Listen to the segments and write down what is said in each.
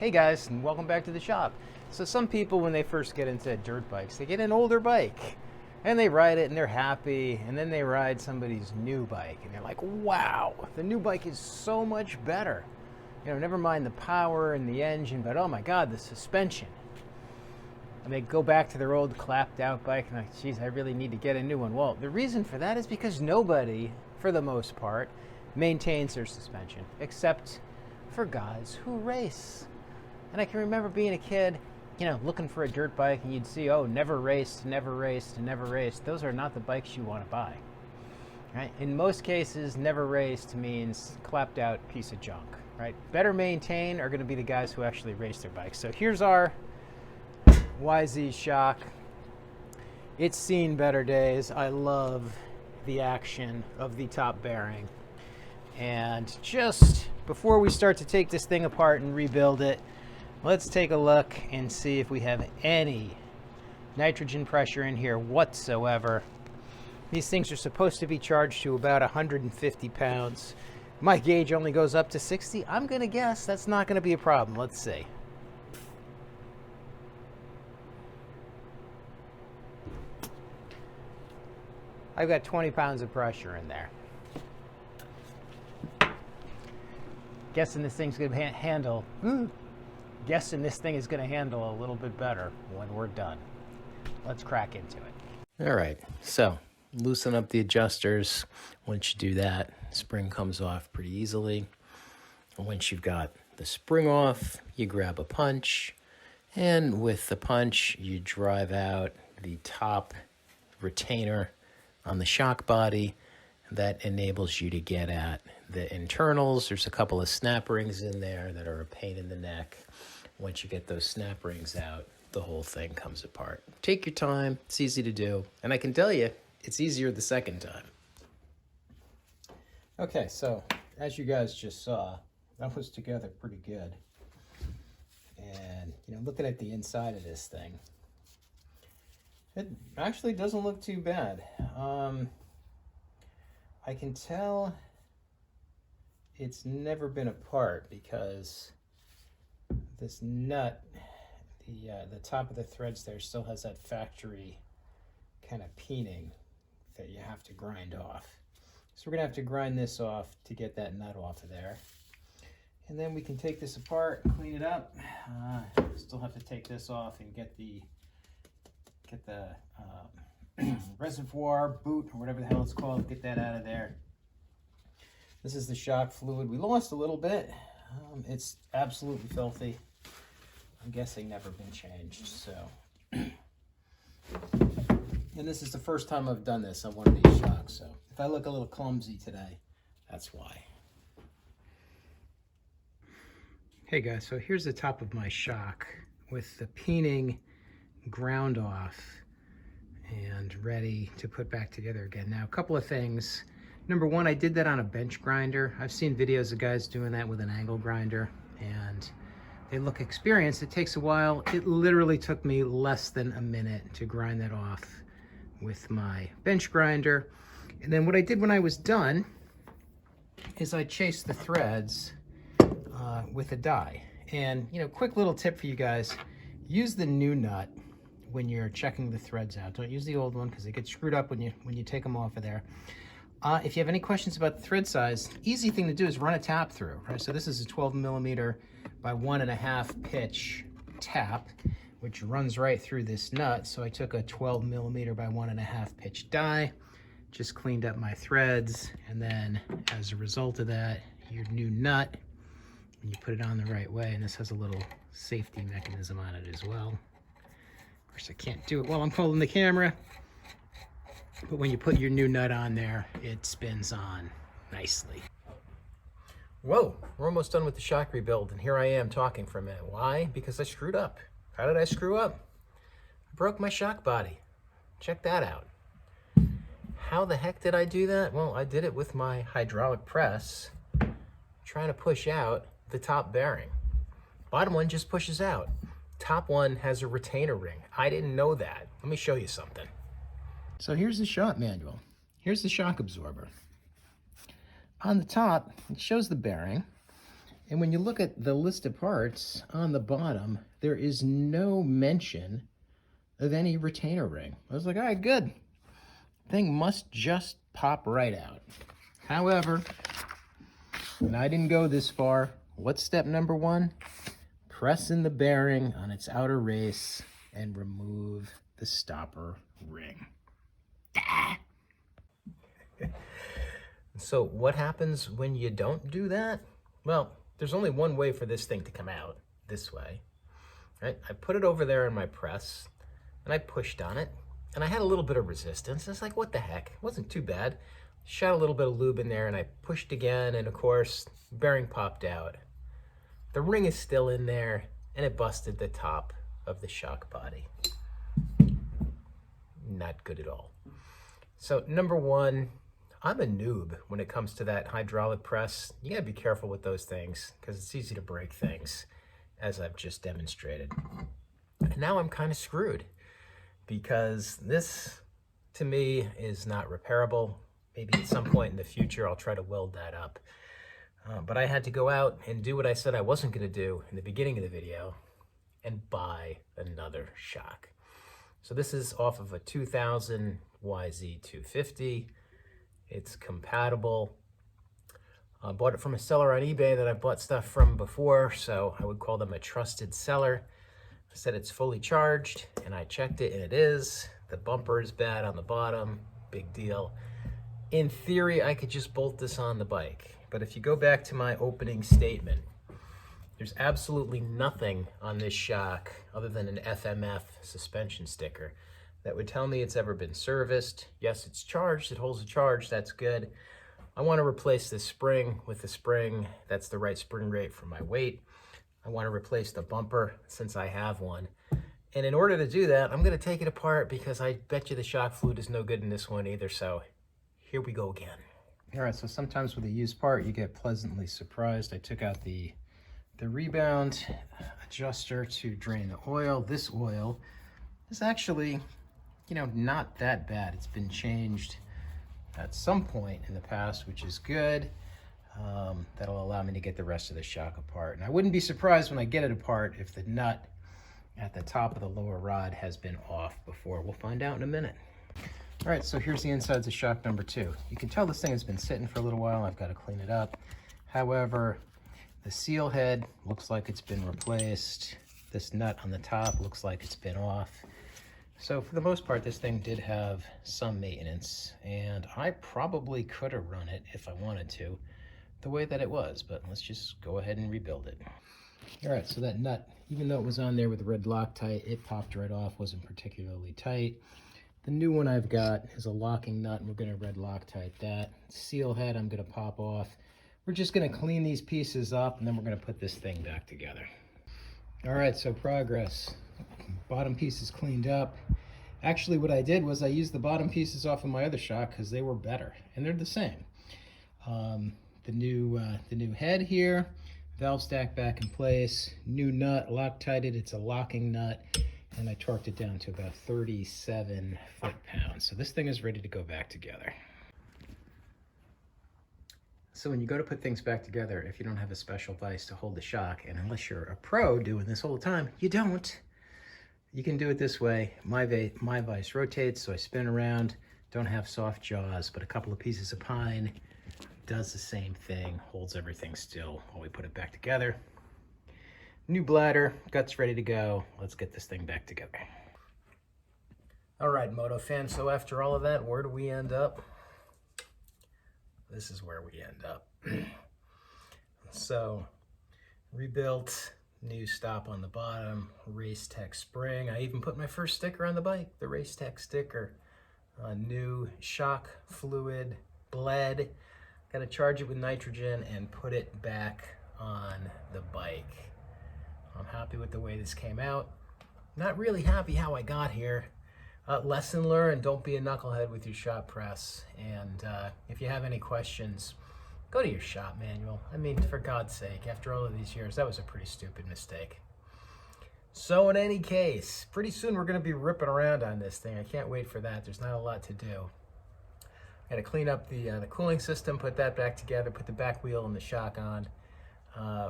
Hey guys, and welcome back to the shop. So some people, when they first get into dirt bikes, they get an older bike and they ride it and they're happy, and then they ride somebody's new bike and they're like, wow, the new bike is so much better. Never mind the power and the engine, but oh my God, the suspension. And they go back to their old clapped out bike and like, geez, I really need to get a new one. Well, the reason for that is because nobody, for the most part, maintains their suspension, except for guys who race. And I can remember being a kid, looking for a dirt bike, and you'd see, oh, never raced, never raced, never raced. Those are not the bikes you want to buy. Right? In most cases, never raced means clapped out piece of junk. Right? Better maintained are going to be the guys who actually race their bikes. So here's our YZ Shock. It's seen better days. I love the action of the top bearing. And just before we start to take this thing apart and rebuild it, let's take a look and see if we have any nitrogen pressure in here whatsoever. These things are supposed to be charged to about 150 pounds. My gauge only goes up to 60. I'm going to guess that's not going to be a problem. Let's see. I've got 20 pounds of pressure in there. Guessing this thing's going to handle... Guessing this thing is going to handle a little bit better when we're done. Let's crack into it. All right, so loosen up the adjusters. Once you do that, spring comes off pretty easily. And once you've got the spring off, you grab a punch, and with the punch, you drive out the top retainer on the shock body. That enables you to get at the internals. There's a couple of snap rings in there that are a pain in the neck. Once you get those snap rings out, the whole thing comes apart. Take your time. It's easy to do. And I can tell you, it's easier the second time. Okay, so as you guys just saw, that was together pretty good. And, looking at the inside of this thing, it actually doesn't look too bad. I can tell it's never been apart because this nut, the top of the threads there still has that factory kind of peening that you have to grind off. So we're gonna have to grind this off to get that nut off of there. And then we can take this apart, clean it up. Still have to take this off and get the reservoir, boot, or whatever the hell it's called, get that out of there. This is the shock fluid. We lost a little bit. It's absolutely filthy. I'm guessing never been changed, so. And this is the first time I've done this on one of these shocks, so if I look a little clumsy today, that's why. Hey guys, so here's the top of my shock with the peening ground off and ready to put back together again. Now, a couple of things. Number one, I did that on a bench grinder. I've seen videos of guys doing that with an angle grinder, and they look experienced. It takes a while. It literally took me less than a minute to grind that off with my bench grinder. And then what I did when I was done is I chased the threads with a die. And, quick little tip for you guys, use the new nut when you're checking the threads out. Don't use the old one because they get screwed up when you take them off of there. If you have any questions about the thread size, easy thing to do is run a tap through, right? So this is a 12 millimeter by 1.5 pitch tap, which runs right through this nut. So I took a 12 millimeter by 1.5 pitch die, just cleaned up my threads, and then as a result of that, your new nut, when you put it on the right way, and this has a little safety mechanism on it as well. Of course, I can't do it while I'm holding the camera, but when you put your new nut on there, it spins on nicely. Whoa, we're almost done with the shock rebuild, and here I am talking for a minute. Why? Because I screwed up. How did I screw up? I broke my shock body. Check that out. How the heck did I do that? Well, I did it with my hydraulic press, trying to push out the top bearing. Bottom one just pushes out. Top one has a retainer ring. I didn't know that. Let me show you something. So here's the shock manual. Here's the shock absorber. On the top, it shows the bearing, And when you look at the list of parts on the bottom, there is no mention of any retainer ring. I was like, all right, good. Thing must just pop right out. However, and I didn't go this far. What's step number one? Press in the bearing on its outer race and remove the stopper ring. So what happens when you don't do that? Well, there's only one way for this thing to come out, this way. Right? I put it over there in my press, and I pushed on it, and I had a little bit of resistance. It's like, what the heck? It wasn't too bad. Shot a little bit of lube in there, and I pushed again, and of course, bearing popped out. The ring is still in there, and it busted the top of the shock body. Not good at all. So number one, I'm a noob when it comes to that hydraulic press. You gotta be careful with those things because it's easy to break things, as I've just demonstrated. And now I'm kind of screwed because this, to me, is not repairable. Maybe at some point in the future, I'll try to weld that up. But I had to go out and do what I said I wasn't gonna do in the beginning of the video and buy another shock. So this is off of a 2000 YZ250. It's compatible. I bought it from a seller on eBay that I've bought stuff from before, so I would call them a trusted seller. I said it's fully charged, and I checked it, and it is. The bumper is bad on the bottom, big deal. In theory, I could just bolt this on the bike, but if you go back to my opening statement, there's absolutely nothing on this shock other than an FMF suspension sticker that would tell me it's ever been serviced. Yes, it's charged, it holds a charge, that's good. I want to replace this spring with a spring that's the right spring rate for my weight. I want to replace the bumper since I have one. And in order to do that, I'm going to take it apart because I bet you the shock fluid is no good in this one either, so here we go again. All right, so sometimes with a used part, you get pleasantly surprised. I took out the rebound adjuster to drain the oil. This oil is actually, not that bad. It's been changed at some point in the past, which is good. That'll allow me to get the rest of the shock apart. And I wouldn't be surprised when I get it apart if the nut at the top of the lower rod has been off before. We'll find out in a minute. All right, so here's the insides of shock number two. You can tell this thing has been sitting for a little while. I've got to clean it up. However, the seal head looks like it's been replaced. This nut on the top looks like it's been off. So for the most part, this thing did have some maintenance, and I probably could have run it if I wanted to, the way that it was, but let's just go ahead and rebuild it. All right, so that nut, even though it was on there with the red Loctite, it popped right off, wasn't particularly tight. The new one I've got is a locking nut, and we're gonna red Loctite that. Seal head I'm gonna pop off. We're just gonna clean these pieces up, and then we're gonna put this thing back together. All right, so progress. Bottom piece is cleaned up. Actually, what I did was I used the bottom pieces off of my other shock because they were better, and they're the same. The new head here, valve stack back in place, new nut, Loctited, it's a locking nut, and I torqued it down to about 37 foot-pounds. So this thing is ready to go back together. So when you go to put things back together, if you don't have a special vise to hold the shock, and unless you're a pro doing this all the time, you don't. You can do it this way. My vise rotates, so I spin around, don't have soft jaws, but a couple of pieces of pine does the same thing, holds everything still while we put it back together. New bladder, guts ready to go. Let's get this thing back together. All right, Moto fans, so after all of that, where do we end up? This is where we end up. So, rebuilt, new stop on the bottom, Racetech spring. I even put my first sticker on the bike, the Racetech sticker. New shock fluid, bled. Gotta charge it with nitrogen and put it back on the bike. I'm happy with the way this came out. Not really happy how I got here. Lesson learned, don't be a knucklehead with your shop press. And if you have any questions, go to your shop manual. I mean, for God's sake, after all of these years, that was a pretty stupid mistake. So in any case, pretty soon we're gonna be ripping around on this thing. I can't wait for that. There's not a lot to do. I gotta clean up the cooling system, put that back together, put the back wheel and the shock on.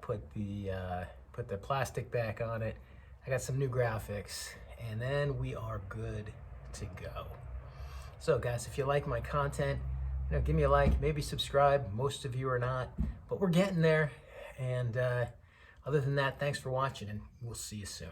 put the plastic back on it. I got some new graphics, and then we are good to go. So guys, if you like my content, give me a like, maybe subscribe. Most of you are not, but we're getting there. And other than that, thanks for watching, and we'll see you soon.